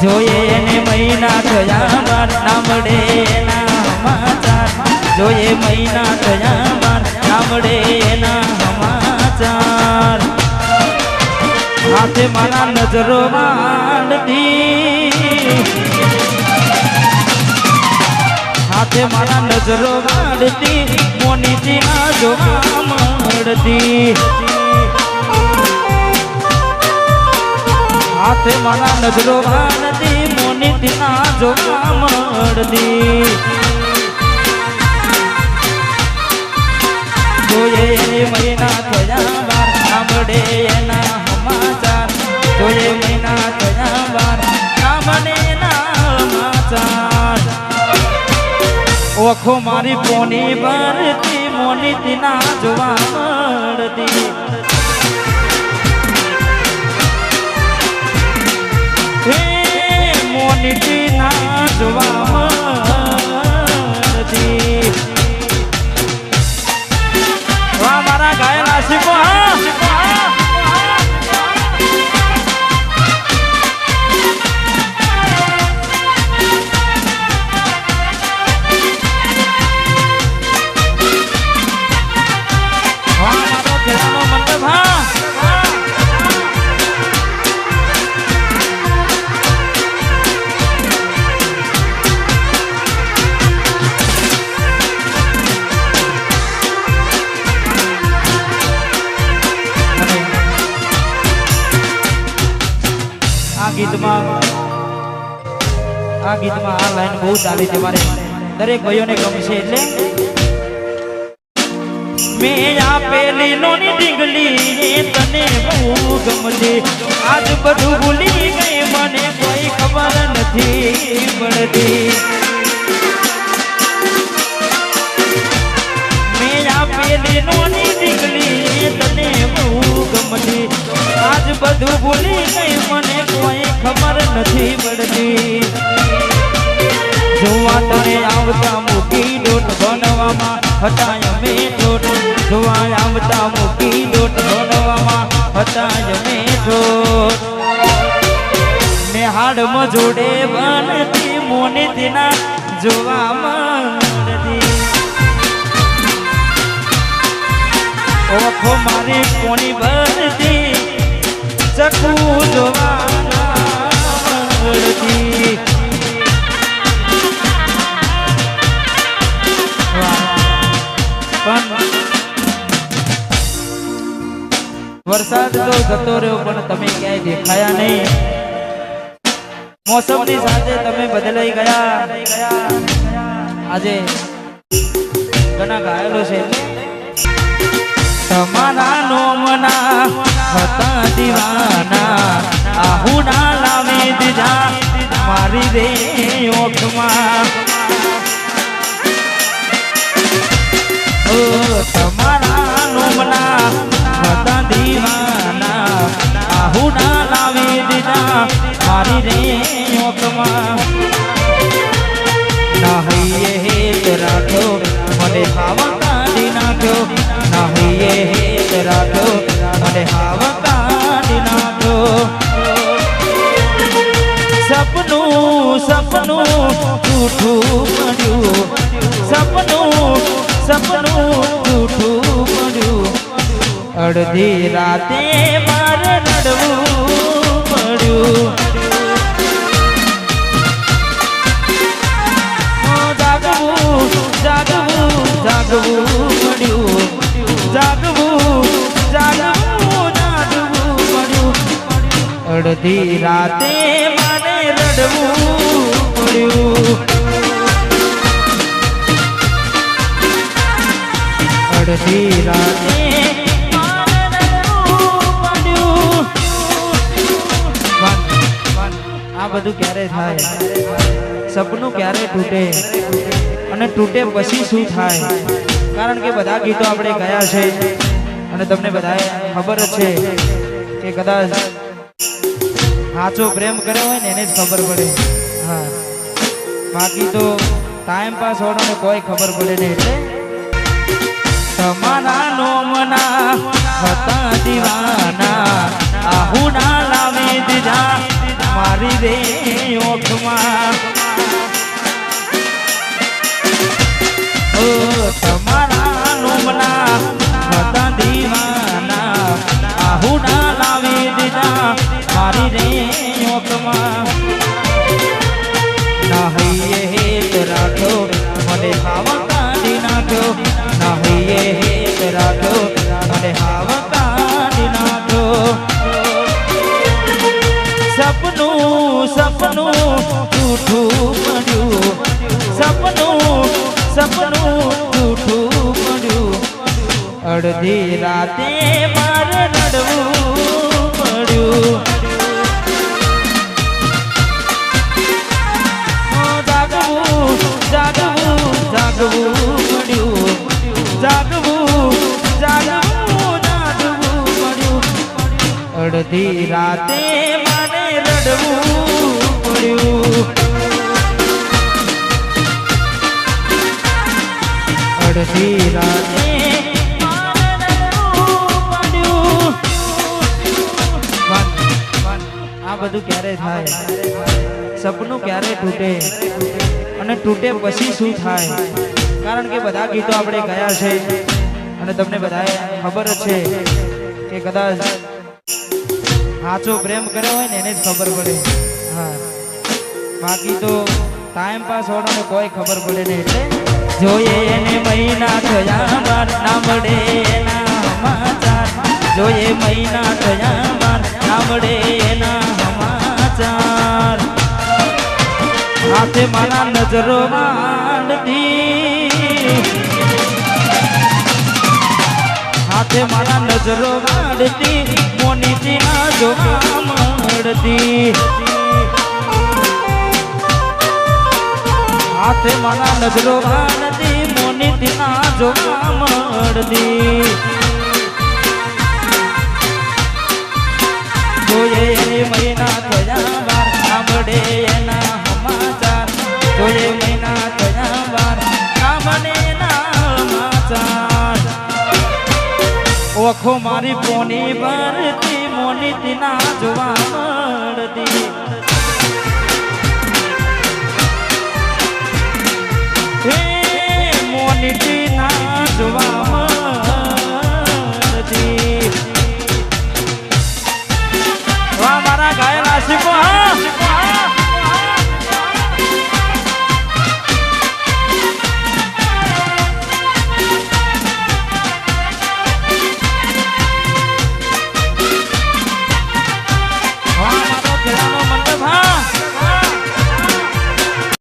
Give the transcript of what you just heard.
જોઈએ ને મહિના થયા બાર ના મળે એના સમાચાર જોઈએ મહિના થયા બાર ના મળે એના સમાચાર હાથે મારા નજરો માંડતી હાથે મારા નજરો માંડતી મોનીજી ના જોવા મળતી હાથે મારા નજરો માંડતી મોનીજી ના જોવા મળતી જોઈએ મહિના થયા બાર ના મળે એના સમાચાર જોઈએ મહિના થયા બાર ના મળે એના સમાચાર ઓખો મારી પોની ભરતી મોનીજી ના જોવા મળતી હે મોનીજી ના જોવા મળતી વાહ મારા ગાયલ આશિકો આ ગીતમાં આ લાઈન બહુ ચાલી છે મારે દરેક ભાઈઓને ગમશે એટલે મેં આપેલી લોની ડીંગલી તને બહુ ગમતી આજ બધું ભૂલી ગઈ મને કોઈ ખબર નથી પડતી મેં આપેલી લોની ડીંગલી તને બહુ ગમતી આજ બધું ભૂલી ગઈ મને કોઈ ખબર નથી પડતી જોવા તને આવતા મૂકી ડોટ બનવામાં હતા અમે ઠોઠ જોવા આવતા મૂકી ડોટ બનવામાં હતા અમે ઠોઠ મેં હાડમાં જોડે બનતી મોનીજી ના જોવા મળતી ઓખો મારી પોની ભરતી ચકુ જોવા મળતી વરસાદ તો જતો રહ્યો પણ તમે ક્યાંય દેખાયા નહીં મોસમની સાથે તમે બદલાઈ ગયા આજે ઘણા ઘાયલો છે તમારા નોમના હતા દીવાના આહુડા લાવી દીધા મારી રે ઓખમાં તમારા નોમના હતા દીવાના આહુડા લાવી દીધા મારી રે ઓખમાં નાહીએ હેત રાખ્યો મને હાવા કાઢી નાખ્યો નાહીએ હેત રાખ્યો મને હાવા કાઢી નાખ્યો સપનું જૂઠું પડ્યું સપનું જૂઠું પડ્યું અડધી રાતે મારે રડવું પડ્યું જાગવું પડ્યું પડ્યું અડધી રાતે મારે રડવું પડ્યું અડધી રાતે આ બધું ક્યારે થાય સપનું ક્યારે તૂટે અને તૂટે પછી શું થાય કારણ કે બધા ગીતો આપણે ગયા છે અને તમને બધાએ ખબર જ છે કે કદાચ સાચો પ્રેમ કર્યો હોય ને એને જ ખબર પડે હા બાકી તો ટાઈમ પાસ હોવાનો કોઈ ખબર પડે નહીં એટલે તમારા નોમના હતા દીવાના આહુડા લાવી દીધા મારી રે અડધી રાતે મારે રડવું પડ્યું. જાગવું જાગવું જાગવું પડ્યું. જાગવું જાગવું જાગવું પડ્યું. અડધી રાતે મારે રડવું પડ્યું. અડધી રાતે આ બધું ક્યારે થાય? સપનું ક્યારે તૂટે અને તૂટે પછી શું થાય? કારણ કે બધા ગીતો આપણે ગયા છે અને તમને બધાએ ખબર જ છે કે કદાચ સાચો પ્રેમ કર્યો હોય ને એને જ ખબર પડે. હા, બાકી તો ટાઈમ પાસ હોવાનો કોઈ ખબર પડે નહીં. એટલે જોઈએ એને મહિના થયા બાર ના મળે એના સમાચાર. જોઈએ મહિના થયા બાર ના મળે એના સમાચાર. હાથે મારા નજરો માંડતી, હાથે મારા નજરો માંડતી, મોનીથી ના જોવા મળતી. હાથે મારા નજરો માંડતી, મોનીથી ના જોવા મળતી. જોઈએ એની મહિના થયા બાર ના મળે એના સમાચાર. જોઈએ મહિના થયા બાર ના મળે એના સમાચાર. ઓખો મારી પોની ભરતી, મોનીથી ના જોવા મળતી. મોનીથી